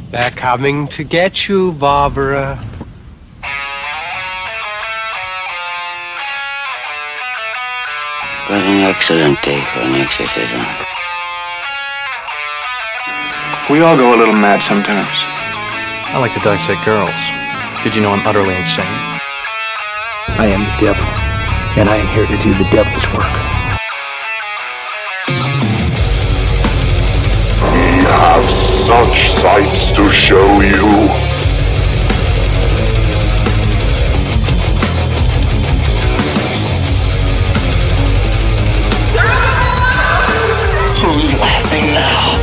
They're coming to get you, Barbara. What an excellent day for an exorcism. We all go a little mad sometimes. I like to dissect girls. Did you know I'm utterly insane? I am the devil, and I am here to do the devil's work. We have such sights to show you. Who's laughing now?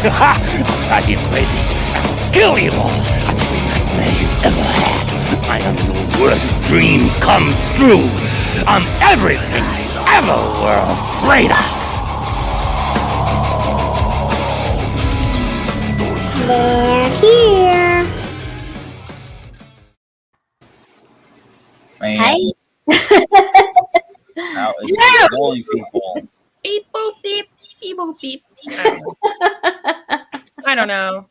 Drive you crazy. I'll kill you all. I'm the nightmare you ever had. I am your worst dream come true. I'm everything you ever were afraid of. They're here. Man. Hi. How is it going, people? Beep boop beep beep boop beep. I don't know.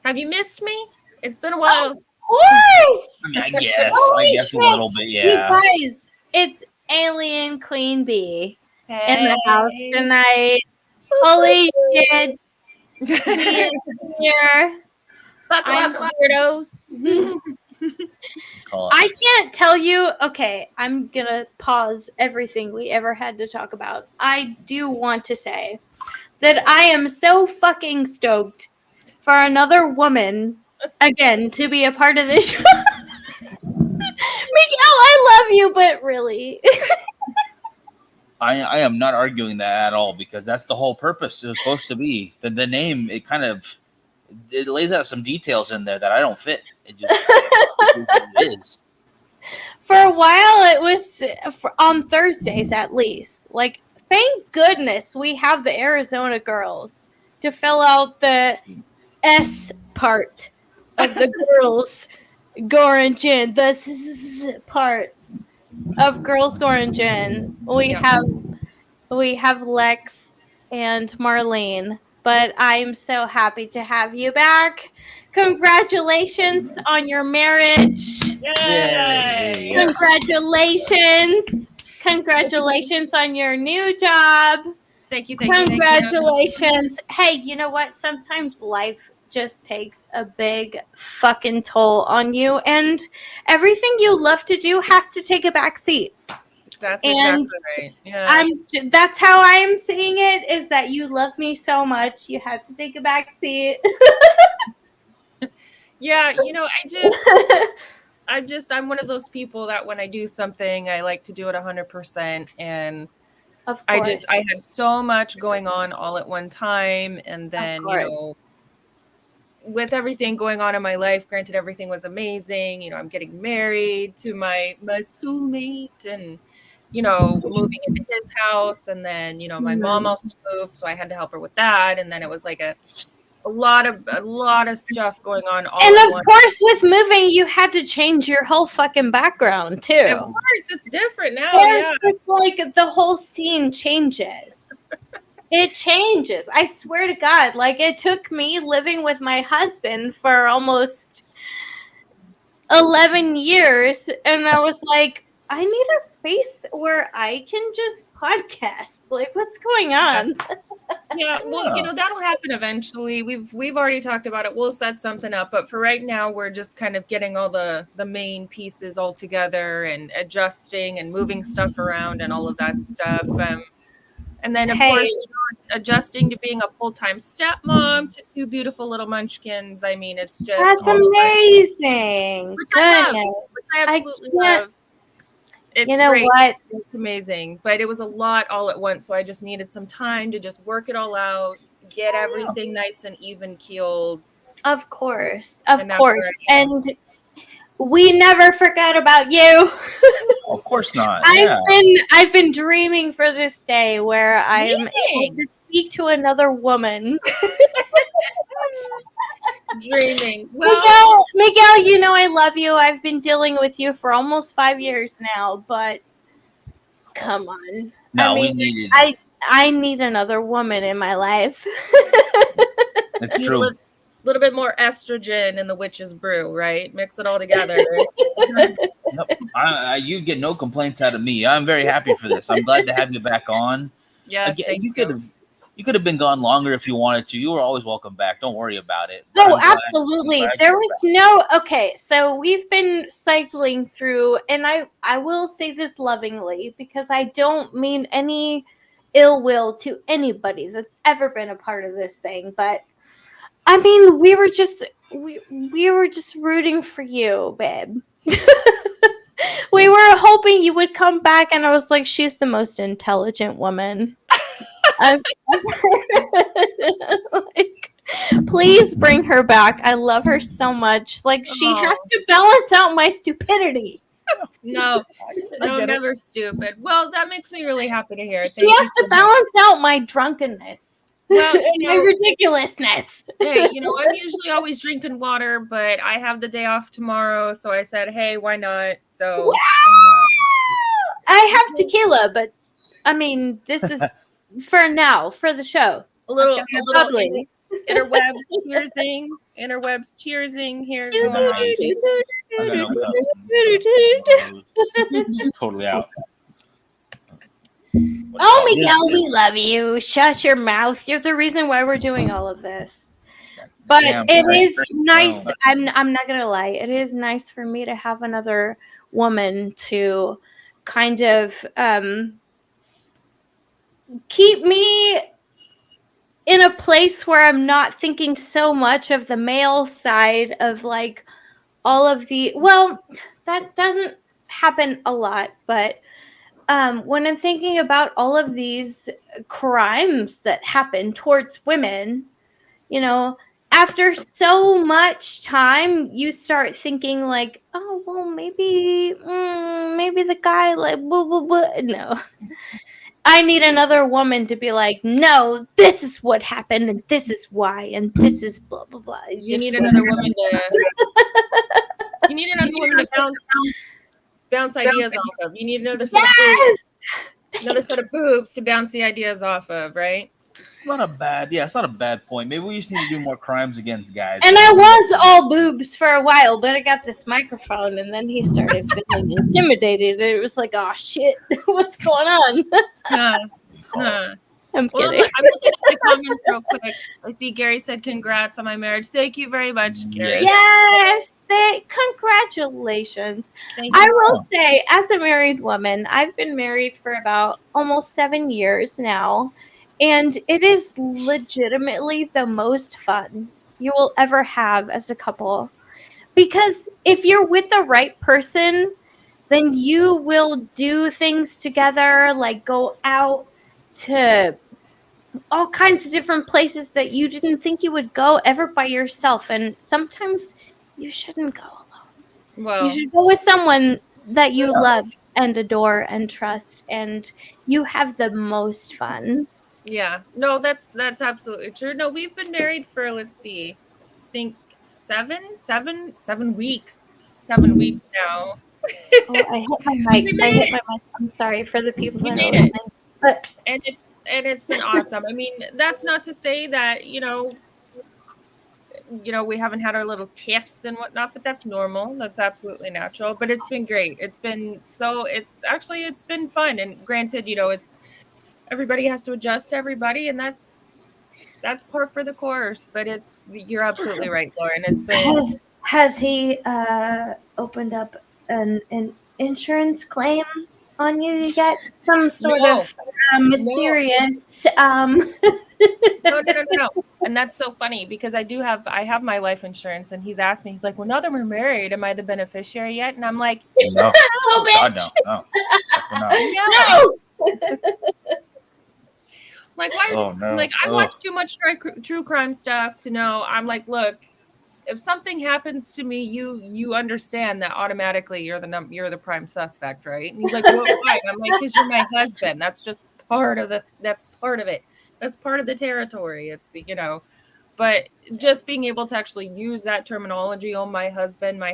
Have you missed me? It's been a while. Of course. I mean, I guess a little bit, yeah. You guys, it's Alien Queen Bee in the house tonight. Holy shit. We are here. Buckle up, weirdos. I can't tell you. Okay, I'm going to pause everything we ever had to talk about. I do want to say that I am so fucking stoked for another woman, again, to be a part of this show. Miguel, I love you, but really. I am not arguing that at all, because that's the whole purpose. It was supposed to be. The name, it lays out some details in there that I don't fit. It just it is what it is. For a while, it was on Thursdays at least. Like, thank goodness we have the Arizona girls to fill out the S part of the girls, Gore and Gin. The S parts of girls, Gore and Gin. We have Lex and Marlene, but I'm so happy to have you back. Congratulations on your marriage. Yay! Congratulations. Congratulations on your new job. Thank you. Congratulations. Hey, you know what? Sometimes life just takes a big fucking toll on you, and everything you love to do has to take a back seat. That's exactly right. Yeah. That's how I'm seeing it, is that you love me so much, you have to take a back seat. Yeah, I'm one of those people that when I do something, I like to do it 100%. And of course. I had so much going on all at one time. And then, with everything going on in my life, granted, everything was amazing. I'm getting married to my soulmate and, moving into his house. And then, my mom also moved, so I had to help her with that. And then it was like a lot of stuff going on. And of course, with moving, you had to change your whole fucking background too. Of course, it's different now. It's like the whole scene changes. It changes. I swear to God. Like, it took me living with my husband for almost 11 years, and I was like, I need a space where I can just podcast. Like, what's going on? Yeah, well, that'll happen eventually. We've already talked about it. We'll set something up, but for right now, we're just kind of getting all the main pieces all together and adjusting and moving stuff around and all of that stuff. And then, of course, adjusting to being a full-time stepmom to two beautiful little munchkins. I mean, it's just that's amazing. Which I absolutely love. It's great. What? It's amazing. But it was a lot all at once. So I just needed some time to just work it all out, get everything nice and even keeled. Of course. And that's where I am. And we never forget about you. Of course not. Yeah. I've been dreaming for this day where I am able to speak to another woman. Dreaming. Well, Miguel, you know I love you. I've been dealing with you for almost 5 years now, but come on. No, I need another woman in my life. It's true. A little bit more estrogen in the witch's brew, right? Mix it all together. Nope. You get no complaints out of me. I'm very happy for this. I'm glad to have you back on. Yes, you could have been gone longer if you wanted to. You were always welcome back. Don't worry about it. Oh, absolutely. There was okay, so we've been cycling through, and I will say this lovingly because I don't mean any ill will to anybody that's ever been a part of this thing, but I mean, we were just rooting for you, babe. We were hoping you would come back, and I was like, she's the most intelligent woman. Please bring her back. I love her so much. Like, she has to balance out my stupidity. No, never stupid. Well, that makes me really happy to hear. She has to balance out my drunkenness. Well, my ridiculousness. Hey, I'm usually always drinking water, but I have the day off tomorrow, so I said, hey, why not? So I have tequila, but I mean, this is for now, for the show. A little interwebs cheersing here. Totally out. Oh, Miguel, we love you. Shut your mouth. You're the reason why we're doing all of this. But it is nice. I'm not going to lie. It is nice for me to have another woman to kind of keep me in a place where I'm not thinking so much of the male side of like all of that doesn't happen a lot, but when I'm thinking about all of these crimes that happen towards women, after so much time, you start thinking like, oh, well, maybe the guy like, blah, blah, blah. No. I need another woman to be like, no, this is what happened, and this is why, and this is blah, blah, blah. You need another woman to bounce ideas off of. You need another set of boobs to bounce the ideas off of, right? It's not a bad point. Maybe we just need to do more crimes against guys. And I was all boobs for a while, but I got this microphone, and then he started feeling intimidated. And it was like, oh shit, what's going on? I'm kidding. I'm looking at the comments real quick. I see Gary said, congrats on my marriage. Thank you very much, Gary. Yes, congratulations. I will say, as a married woman, I've been married for about almost 7 years now, and it is legitimately the most fun you will ever have as a couple. Because if you're with the right person, then you will do things together, like go out to all kinds of different places that you didn't think you would go ever by yourself. And sometimes you shouldn't go alone. Well, you should go with someone that you love and adore and trust, and you have the most fun. Yeah, no, that's absolutely true. No, we've been married for, let's see, I think 7 weeks. 7 weeks now. Oh, I hit my mic. I'm sorry for the people that are listening. But it's been awesome. I mean, that's not to say that, we haven't had our little tiffs and whatnot, but that's normal. That's absolutely natural. But it's been great. It's been fun. And granted, it's everybody has to adjust to everybody, and that's par for the course. But you're absolutely right, Lauren. It's been. Has he opened up an insurance claim on you yet? Some sort of mysterious No. And that's so funny because I have my life insurance, and he's asked me, he's like, well, now that we're married, am I the beneficiary yet? And I'm like, no. Oh, bitch. God, no. No. Like, why? Oh no! Like, I watch too much true crime stuff to know. I'm like, look, if something happens to me, you understand that automatically you're the prime suspect, right? And he's like, well, why? And I'm like, because you're my husband. That's just part of it. That's part of the territory. It's, but just being able to actually use that terminology, oh, my husband, my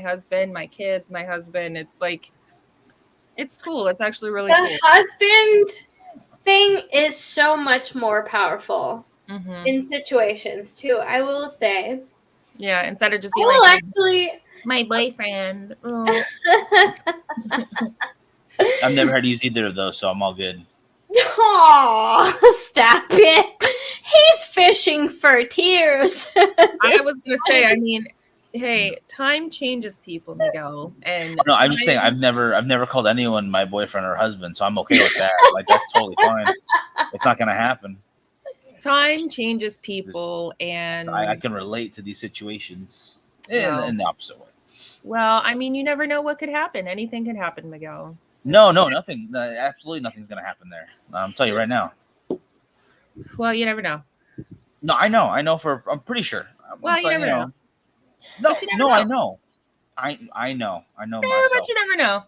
kids, my husband, it's like, it's cool. It's actually really cool. The husband thing is so much more powerful in situations too, I will say. Yeah, instead of just being like, actually, my boyfriend. Oh. I've never had to use either of those, so I'm all good. Oh, stop it. He's fishing for tears. I was going to say, I mean, hey, time changes people, Miguel. And no, I'm just saying I've never called anyone my boyfriend or husband, so I'm okay with that. Like, that's totally fine. It's not going to happen. Time changes people, and so I can relate to these situations in the opposite way. Well, I mean, you never know what could happen. Anything could happen, Miguel. No, nothing. Absolutely nothing's going to happen there. I'll tell you right now. Well, you never know. No, I know. I'm pretty sure. Well, you never know. No, I know. I know myself. But you never know.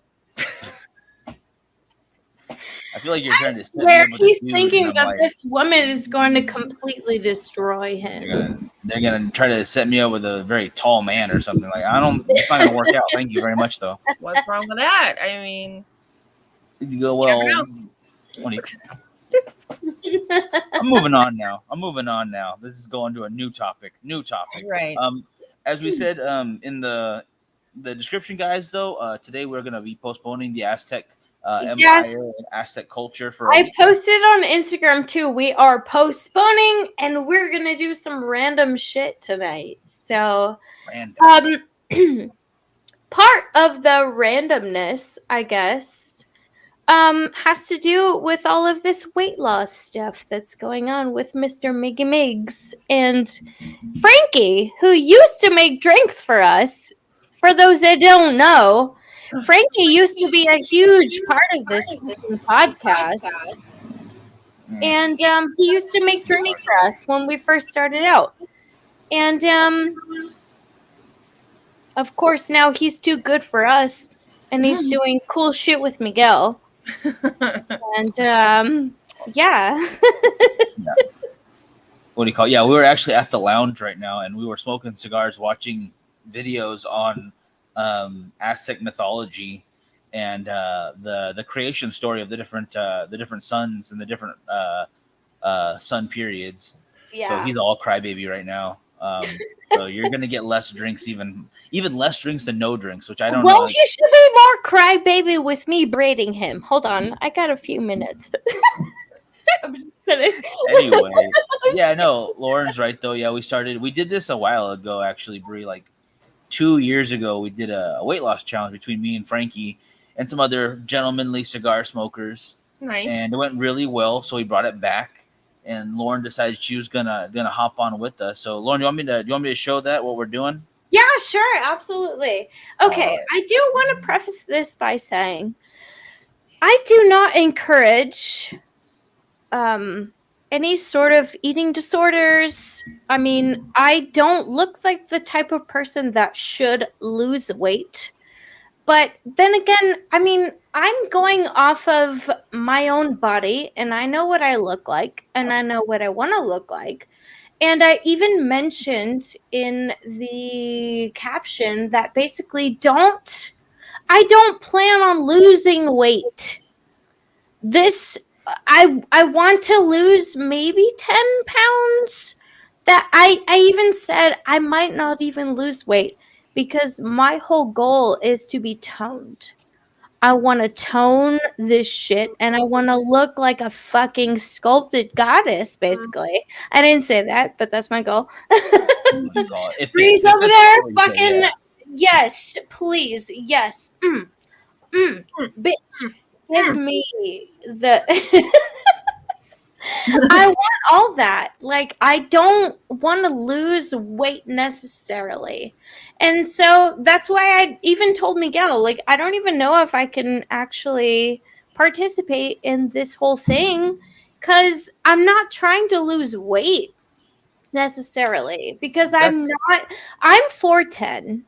I feel like you're trying to set where me up with he's a dude, thinking that this woman is going to completely destroy him. They're gonna try to set me up with a very tall man or something. Like, it's not gonna work out. Thank you very much, though. What's wrong with that? I mean, you go, well, I'm moving on now. This is going to a new topic. Right. As we said in the description, guys, though, today we're gonna be postponing the Aztec Empire and Aztec culture for. I posted on Instagram too. We are postponing, and we're gonna do some random shit tonight. So, part of the randomness, I guess, has to do with all of this weight loss stuff that's going on with Mr. Miggy Miggs and Frankie, who used to make drinks for us. For those that don't know, Frankie used to be a huge part of this podcast. And he used to make drinks for us when we first started out. And of course, now he's too good for us. And he's doing cool shit with Miguel. And yeah. What do you call it? Yeah, we were actually at the lounge right now, and we were smoking cigars, watching videos on Aztec mythology and the creation story of the different suns and the different sun periods. Yeah. So he's all crybaby right now. So you're gonna get less drinks, even less drinks than no drinks, which I don't know. Well, you should be more crybaby with me braiding him. Hold on, I got a few minutes. I'm just kidding. Anyway, yeah, no, Lauren's right though. Yeah, we did this a while ago, actually, Bree. Like 2 years ago, we did a weight loss challenge between me and Frankie and some other gentlemanly cigar smokers. Nice. And it went really well, so we brought it back. And Lauren decided she was gonna hop on with us. So, Lauren, do you want me to show that what we're doing? Yeah, sure, absolutely. Okay, I do want to preface this by saying I do not encourage any sort of eating disorders. I mean, I don't look like the type of person that should lose weight. But then again, I mean, I'm going off of my own body, and I know what I look like, and I know what I want to look like. And I even mentioned in the caption that basically I don't plan on losing weight. I want to lose maybe 10 pounds. That I even said I might not even lose weight because my whole goal is to be toned. I want to tone this shit and I want to look like a fucking sculpted goddess, basically. I didn't say that, but that's my goal. Bree's over there, fucking, yes, please, yes. Bitch, give me the... I want all that. Like, I don't want to lose weight necessarily. And so that's why I even told Miguel, like, I don't even know if I can actually participate in this whole thing because I'm not trying to lose weight necessarily, because I'm 4'10".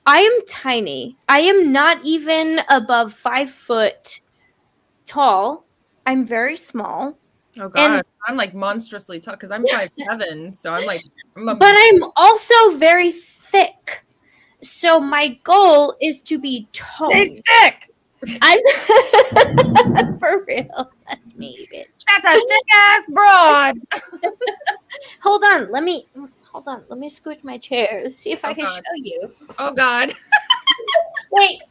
I am tiny. I am not even above 5 foot tall. I'm very small. Oh god, I'm like monstrously tall because I'm 5'7", so I'm like. But I'm also very thick. So my goal is to be toned. Stay thick. I'm for real. That's me, bitch. That's a thick ass broad. Hold on. Let me scoot my chair. See if I can show you. Oh god. Wait.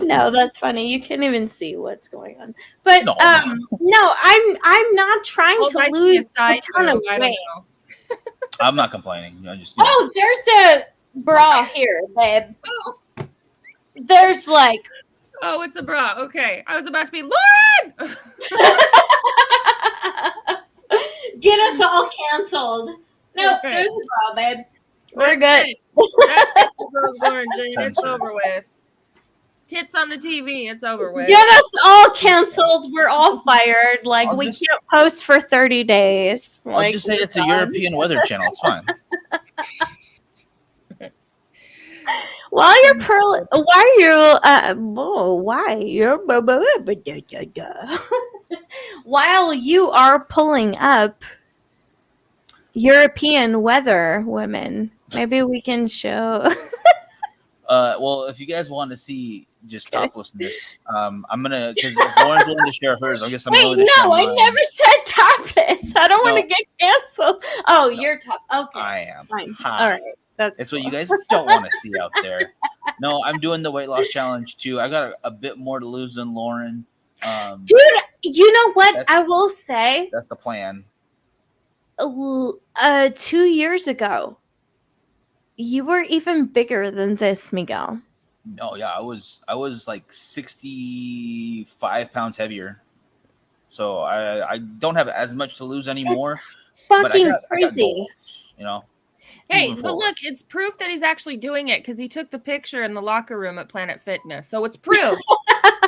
No, that's funny. You can't even see what's going on. But no, I'm not trying to lose a ton of weight. I'm not complaining. There's a bra here, babe. Oh. There's like. Oh, it's a bra. Okay, I was about to be Lauren. Get us all canceled. No, okay. There's a bra, babe. We're good. It's over with. Tits on the TV. It's over with. Get us all canceled. We're all fired. Like, we can't post for 30 days. I'll just say it's a European Weather Channel. It's fine. While you're while you are pulling up European weather, women, maybe we can show. Well, if you guys want to see just toplessness, I'm gonna, because if Lauren's willing to share hers, I guess I'm willing to share mine. I never said topless. I don't want to get canceled. Oh, you're top. Okay, I am. Fine. All right. That's what you guys don't want to see out there. No, I'm doing the weight loss challenge too. I got a bit more to lose than Lauren. Dude, you know what? I will say. That's the plan. 2 years ago, you were even bigger than this, Miguel. No, yeah, I was like 65 pounds heavier. So I don't have as much to lose anymore. It's fucking crazy. I got goals, you know. Hey, but look, it's proof that he's actually doing it because he took the picture in the locker room at Planet Fitness. So it's proof.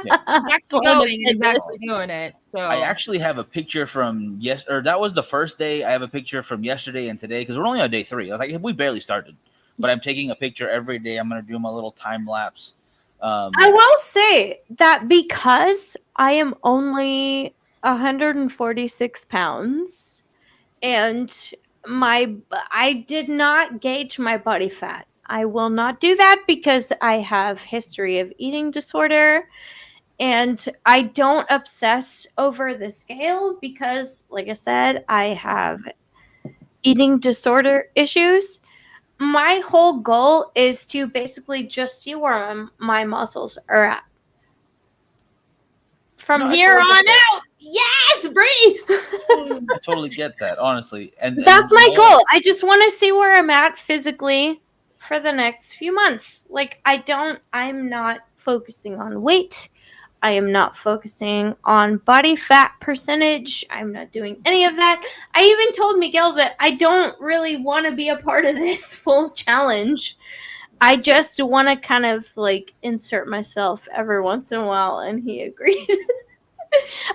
He's actually going and he's actually doing it. So I actually have a picture from that was the first day. I have a picture from yesterday and today because we're only on day 3. Like we barely started, but I'm taking a picture every day. I'm gonna do my little time lapse. I will say that because I am only 146 pounds and I did not gauge my body fat. I will not do that because I have history of eating disorder and I don't obsess over the scale because, like I said, I have eating disorder issues. My whole goal is to basically just see where my muscles are at. From here on out. Yes, Bree. I totally get that, honestly. And that's my goal. I just want to see where I'm at physically for the next few months. Like I'm not focusing on weight. I am not focusing on body fat percentage. I'm not doing any of that. I even told Miguel that I don't really want to be a part of this full challenge. I just want to kind of like insert myself every once in a while, and he agreed.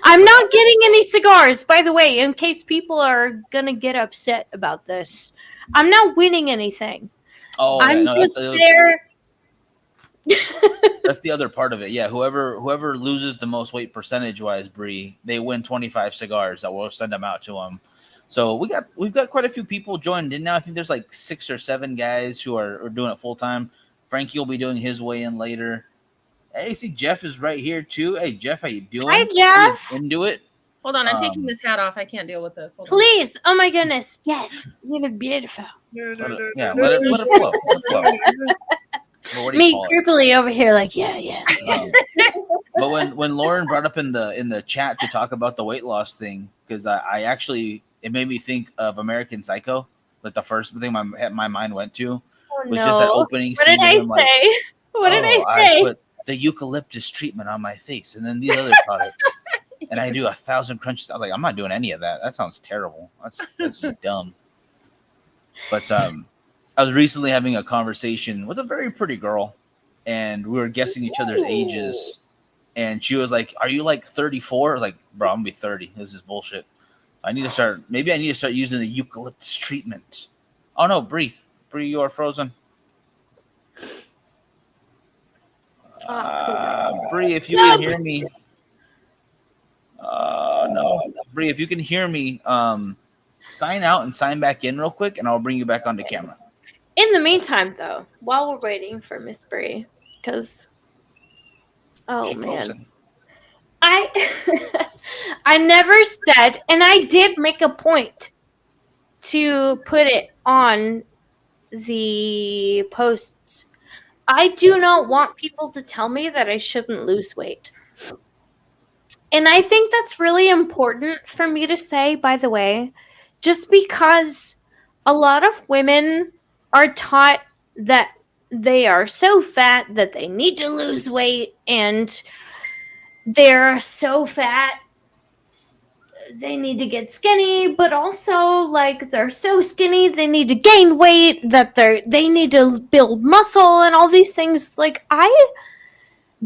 I'm not getting any cigars, by the way, in case people are gonna get upset about this. I'm not winning anything. Oh, I'm just there. That's the other part of it. Yeah, whoever loses the most weight percentage-wise, Bree, they win 25 cigars that we'll send them out to them. So we've got quite a few people joined in now. I think there's like 6 or 7 guys who are doing it full time. Frankie will be doing his weigh-in later. Hey, see, Jeff is right here too. Hey, Jeff, how you doing? Hi, Jeff. Into it. Hold on, I'm taking this hat off. I can't deal with this. Please. Oh my goodness. Yes, you look beautiful. Let it flow. Me creepily over here, like yeah. But when Lauren brought up in the chat to talk about the weight loss thing, because I actually it made me think of American Psycho. Like the first thing my mind went to was just that opening scene. What did I say? I put the eucalyptus treatment on my face, and then these other products, and I do 1,000 crunches. I'm like, I'm not doing any of that. That sounds terrible. That's just dumb. But I was recently having a conversation with a very pretty girl, and we were guessing each other's ages. and she was like, "Are you like 34?" I was like, "Bro, I'm gonna be 30. This is bullshit. I need to start. Maybe I need to start using the eucalyptus treatment." Oh no, Bree, you are frozen. Bree, if you can hear me, no, Bree, if you can hear me, sign out and sign back in real quick, and I'll bring you back onto camera. In the meantime, though, while we're waiting for Miss Bree, because She's frozen. I never said, and I did make a point to put it on the posts. I do not want people to tell me that I shouldn't lose weight. And I think that's really important for me to say, by the way, just because a lot of women are taught that they are so fat that they need to lose weight, and they're so fat they need to get skinny, but also like they're so skinny they need to gain weight, that they need to build muscle and all these things. Like, I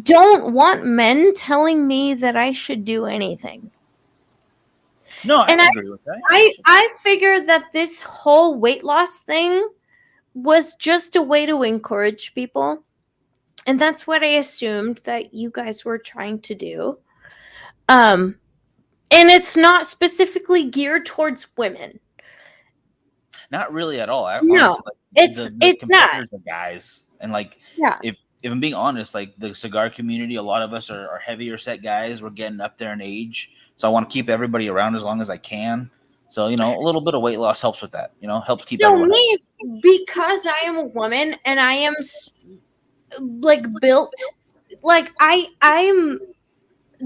don't want men telling me that I should do anything. No, I agree with that. I figured that this whole weight loss thing was just a way to encourage people. And that's what I assumed that you guys were trying to do. And it's not specifically geared towards women. Not really at all. No, honestly, it's not. The guys, and like, yeah. If I'm being honest, like the cigar community, a lot of us are heavier set guys. We're getting up there in age, so I want to keep everybody around as long as I can. So, you know, a little bit of weight loss helps with that. You know, helps keep everyone me, because I am a woman and I am like built, like I'm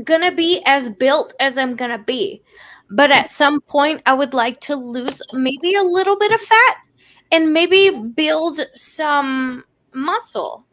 gonna be as built as I'm gonna be. But at some point, I would like to lose maybe a little bit of fat and maybe build some muscle.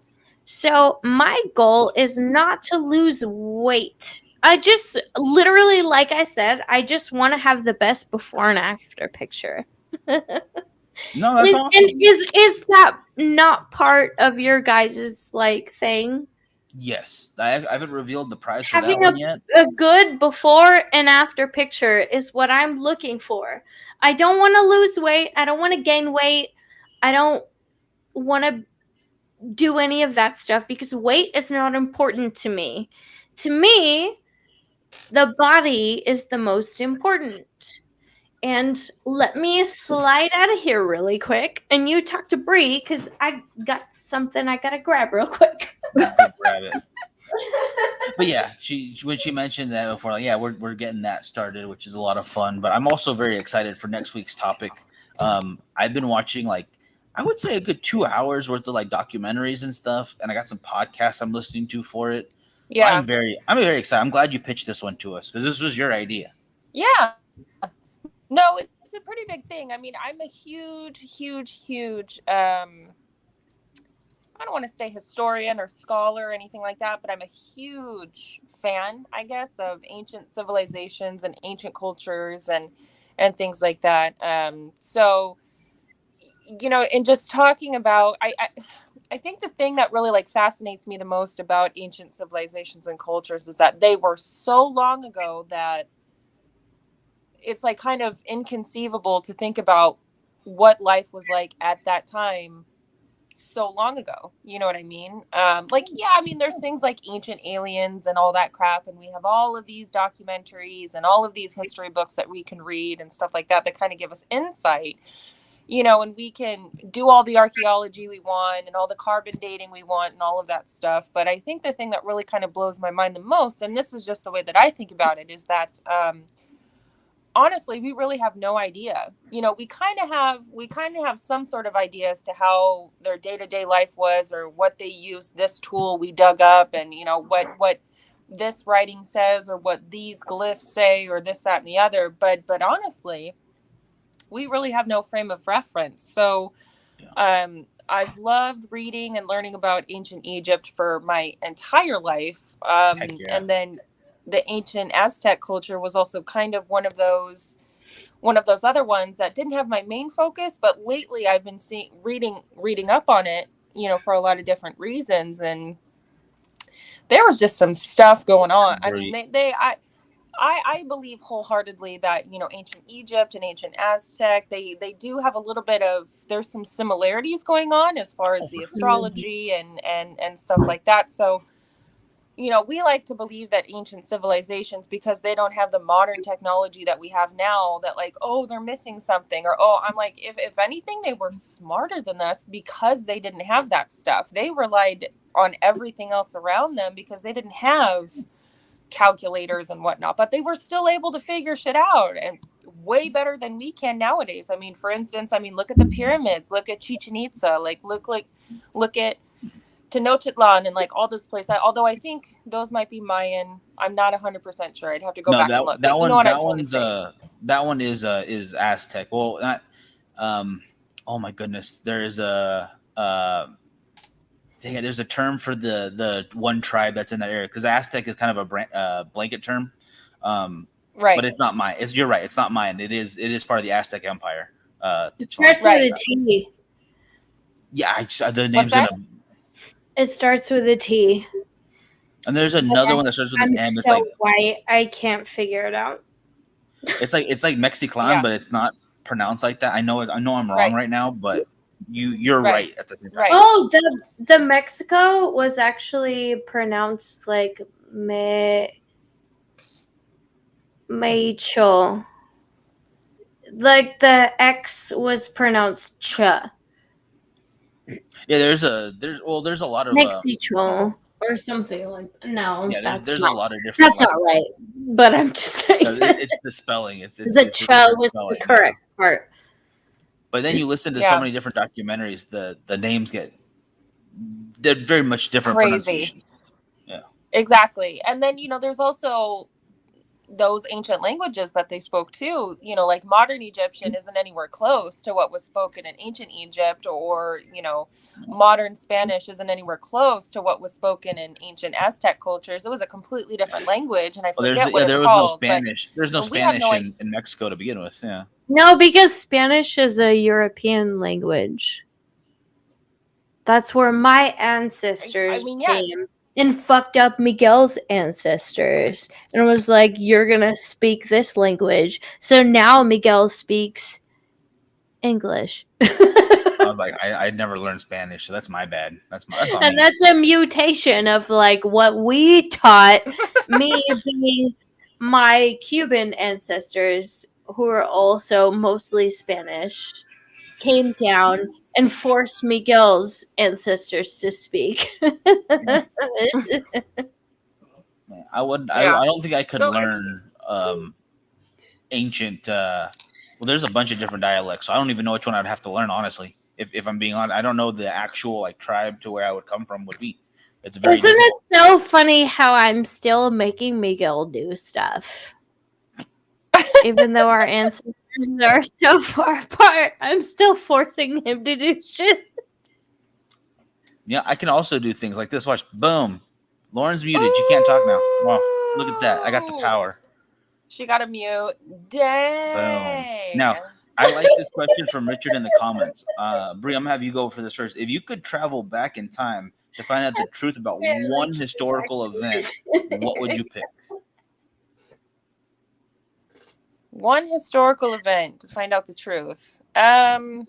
So my goal is not to lose weight. I just literally, like I said, I just want to have the best before and after picture. No, that's awesome. Is that not part of your guys' like thing? Yes, I haven't revealed the prize for Having that one yet. A good before and after picture is what I'm looking for. I don't want to lose weight. I don't want to gain weight. I don't want to do any of that stuff because weight is not important to me. To me, the body is the most important. And let me slide out of here really quick. And you talk to Bree because I got something I got to grab real quick. Grab it. But yeah, when she mentioned that before, like, yeah, we're getting that started, which is a lot of fun. But I'm also very excited for next week's topic. I've been watching, like, I would say a good 2 hours worth of like documentaries and stuff, and I got some podcasts I'm listening to for it. Yeah, so I'm very excited. I'm glad you pitched this one to us because this was your idea. Yeah. No, it's a pretty big thing. I mean, I'm a huge I don't want to say historian or scholar or anything like that, but I'm a huge fan, I guess, of ancient civilizations and ancient cultures and things like that. So, you know, and just talking about, I think the thing that really like fascinates me the most about ancient civilizations and cultures is that they were so long ago that it's like kind of inconceivable to think about what life was like at that time so long ago. You know what I mean? Like, yeah, I mean, there's things like Ancient Aliens and all that crap. And we have all of these documentaries and all of these history books that we can read and stuff like that kind of give us insight, you know, and we can do all the archaeology we want and all the carbon dating we want and all of that stuff. But I think the thing that really kind of blows my mind the most, and this is just the way that I think about it, is that, honestly, we really have no idea. You know, we kind of have some sort of idea as to how their day-to-day life was, or what they used this tool we dug up, and, you know, what this writing says, or what these glyphs say, or this, that, and the other. But honestly, we really have no frame of reference. So I've loved reading and learning about ancient Egypt for my entire life. And then the ancient Aztec culture was also kind of one of those other ones that didn't have my main focus, but lately I've been reading up on it, you know, for a lot of different reasons. And there was just some stuff going on. I mean, I believe wholeheartedly that, ancient Egypt and ancient Aztec, they do have a little bit of, there's some similarities going on as far as the astrology and stuff like that. So, we like to believe that ancient civilizations, because they don't have the modern technology that we have now, that like, oh, they're missing something, or, oh, I'm like, if anything, they were smarter than us because they didn't have that stuff. They relied on everything else around them because they didn't have calculators and whatnot, but they were still able to figure shit out, and way better than we can nowadays. I mean, for instance, look at the pyramids, look at Chichen Itza, look at Tenochtitlan and like all this place. Although I think those might be Mayan. I'm not 100% sure. I'd have to go back and look. That one is Aztec. Well, not. Oh my goodness, there is a. There's a term for the one tribe that's in that area, because Aztec is kind of a blanket term. Right. But it's not Mayan. You're right. It's not Mayan. It is part of the Aztec Empire. It starts with a T. Yeah, the name's gonna. It starts with a T. And there's another one that starts with an M. It's so white, I can't figure it out. It's like Mexiclan, but it's not pronounced like that. I know I'm wrong right now, but you're right at the same time. Right. Oh, the Mexico was actually pronounced like Mecho. Like the X was pronounced Cha. Yeah, there's a lot of Mexico or something like no. Yeah, there's a lot of different. That's not right, but I'm just saying. It's the spelling. It's the Cha was the correct part. But then you listen to so many different documentaries, the names they're very much different pronunciations. Yeah. Exactly. And then, there's also those ancient languages that they spoke too, like modern Egyptian isn't anywhere close to what was spoken in ancient Egypt, or, modern Spanish isn't anywhere close to what was spoken in ancient Aztec cultures. It was a completely different language, and I forget what it's called. There's no Spanish in Mexico to begin with, yeah. No, because Spanish is a European language. That's where my ancestors came. And fucked up Miguel's ancestors and was like, you're gonna speak this language. So now Miguel speaks English. I was like, I never learned Spanish, so that's my bad. That's on me. That's a mutation of like what we taught me being my Cuban ancestors, who are also mostly Spanish, came down and forced Miguel's ancestors to speak. I don't think I could learn ancient. Well, there's a bunch of different dialects, so I don't even know which one I'd have to learn. Honestly, if I'm being honest, I don't know the actual tribe to where I would come from would be. It's very. Isn't it so funny how I'm still making Miguel do stuff? Even though our ancestors are so far apart, I'm still forcing him to do shit. Yeah, I can also do things like this. Watch, boom. Lauren's muted. You can't talk now. Wow, look at that. I got the power. She got a mute. Dang. Boom. Now, I like this question from Richard in the comments. Bree, I'm going to have you go for this first. If you could travel back in time to find out the truth about one historical event, what would you pick? One historical event to find out the truth. If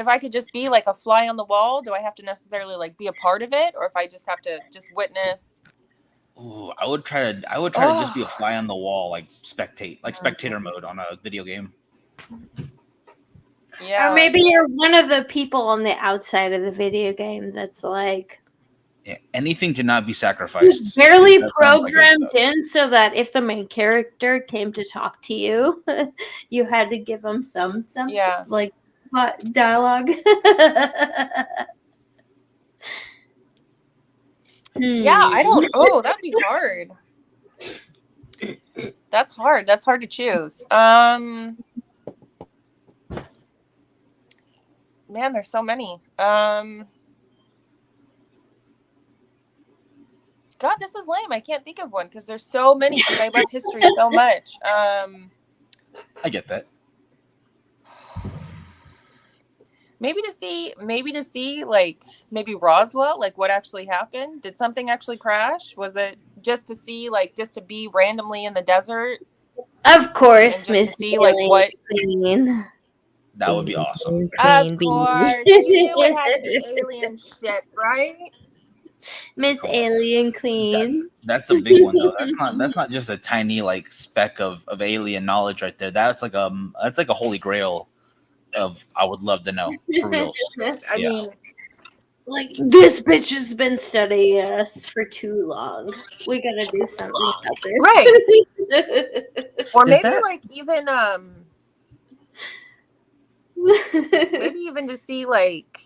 I could just be like a fly on the wall, do I have to necessarily be a part of it, or if I just have to just witness? Ooh, I would try to just be a fly on the wall, spectator mode on a video game. Yeah. Or maybe you're one of the people on the outside of the video game that's like. Yeah, anything to not be sacrificed. Barely programmed in so that if the main character came to talk to you, you had to give them some dialogue. Yeah, I don't. Oh, that'd be hard. That's hard. That's hard to choose. Man, there's so many. God, this is lame. I can't think of one because there's so many. Because I love history so much. I get that. maybe to see like maybe Roswell, like what actually happened. Did something actually crash? Was it just to see, like, just to be randomly in the desert Of course, and just Miss to see like Alien what? Queen. That would be awesome. Of Queen bee. course, you knew it had to be alien shit, right? Miss Alien Queen. That's a big one though. That's not just a tiny like speck of alien knowledge right there. That's like a holy grail of I would love to know for real. I mean, like, this bitch has been studying us for too long. We gotta do something about this. Right. Or Is maybe that- like even maybe even to see like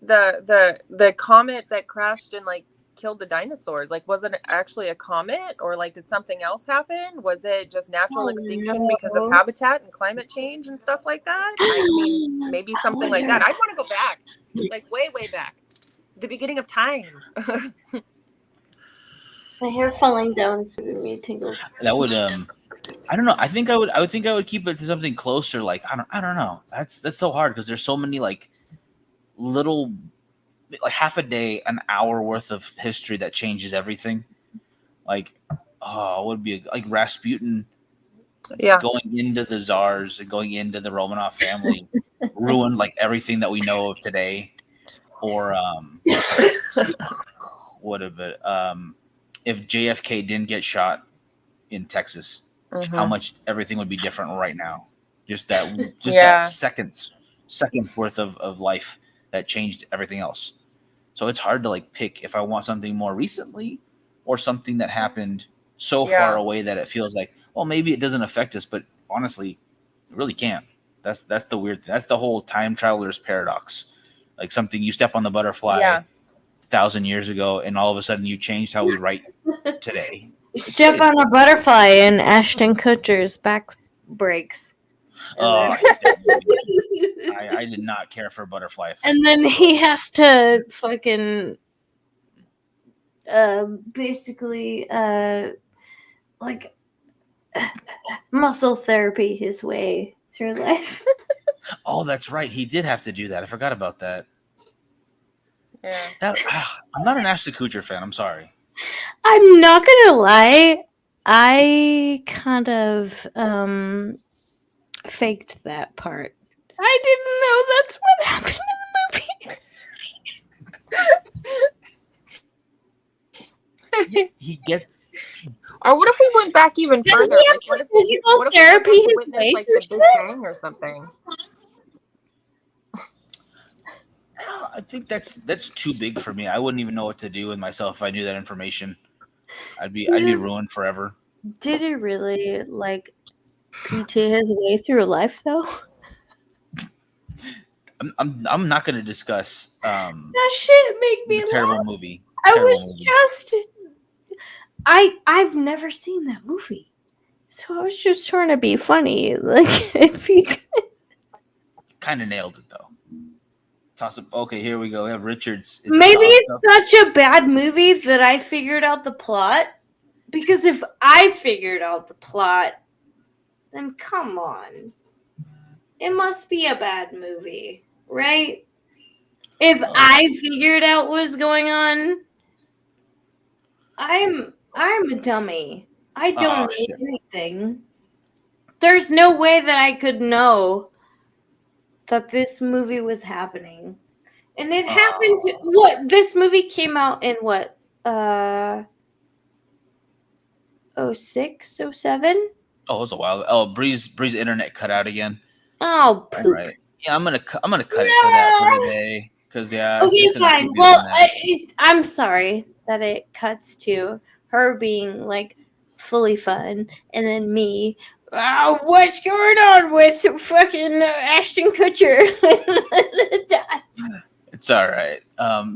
the comet that crashed and like killed the dinosaurs. Like, was it actually a comet, or like did something else happen? Was it just natural extinction because of habitat and climate change and stuff like that? I mean, maybe something like that. I'd want to go back, like way back, the beginning of time. My hair falling down is giving me tingles. That would I don't know. I would think I would keep it to something closer. Like I don't know. That's so hard because there's so many like little, like half a day, an hour worth of history that changes everything. Like, it would be like Rasputin, going into the Tsars and going into the Romanov family, ruined like everything that we know of today. Or what of it? If JFK didn't get shot in Texas, how much everything would be different right now. Just that seconds worth of life that changed everything else. So it's hard to like pick if I want something more recently or something that happened so far away that it feels like, well, maybe it doesn't affect us, but honestly, it really can't. That's the weird. That's the whole time traveler's paradox. Like something you step on the butterfly 1,000 years ago, and all of a sudden you changed how we write today. Step on a butterfly and Ashton Kutcher's back breaks. I did not care for butterfly effect. And then he has to fucking basically like muscle therapy his way through life. Oh, that's right. He did have to do that. I forgot about that. Yeah. I'm not an Ashton Kutcher fan. I'm sorry. I'm not gonna lie. I kind of faked that part. I didn't know that's what happened in the movie. He gets. Or what if we went back even Does further? he have Like, what if physical we therapy went his back to witness, way like through the Big shit? Bang or something? I think that's too big for me. I wouldn't even know what to do with myself if I knew that information. I'd be ruined forever. Did he really like PT his way through life though? I'm not going to discuss That shit make me the terrible laugh. movie. I've never seen that movie, so I was just trying to be funny. Like, if you kind of nailed it though. Toss it. Okay, here we go. We have Richards. Maybe it's such a bad movie that I figured out the plot. Because if I figured out the plot, then come on. It must be a bad movie, right? If I figured out what's going on, I'm a dummy. I don't know anything. There's no way that I could know that this movie was happening. And it happened to what? This movie came out in what? 06, 07? Oh, it was a while. Oh, Bree's internet cut out again. Oh, poop. All right. Yeah, I'm gonna cut it for that for today. Because okay, fine. Well, I'm sorry that it cuts to her being like fully fun, and then me. Oh, what's going on with fucking Ashton Kutcher? It's all right. But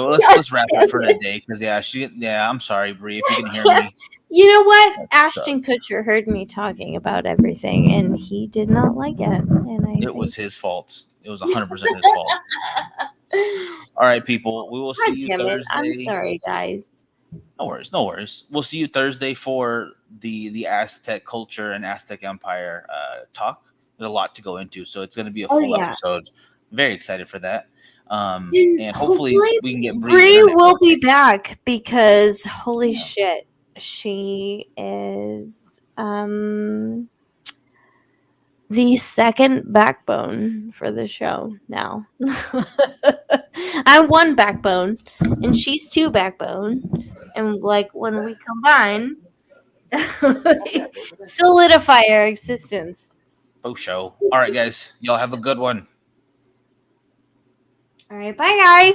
let's wrap it for today. Because I'm sorry, Bree, if you can hear me. You know what? Ashton Kutcher heard me talking about everything, and he did not like it. And it was his fault. It was 100% his fault. All right, people. We will see you Thursday. I'm sorry, guys. No worries. We'll see you Thursday for the Aztec culture and Aztec Empire talk. a lot to go into. So it's going to be a full episode. Very excited for that. And hopefully we can get Bree will be back because holy shit, she is the second backbone for the show now. I'm one backbone and she's two backbone, and like when we combine, solidify our existence. Oh, show. All right, guys, y'all have a good one. All right, bye guys.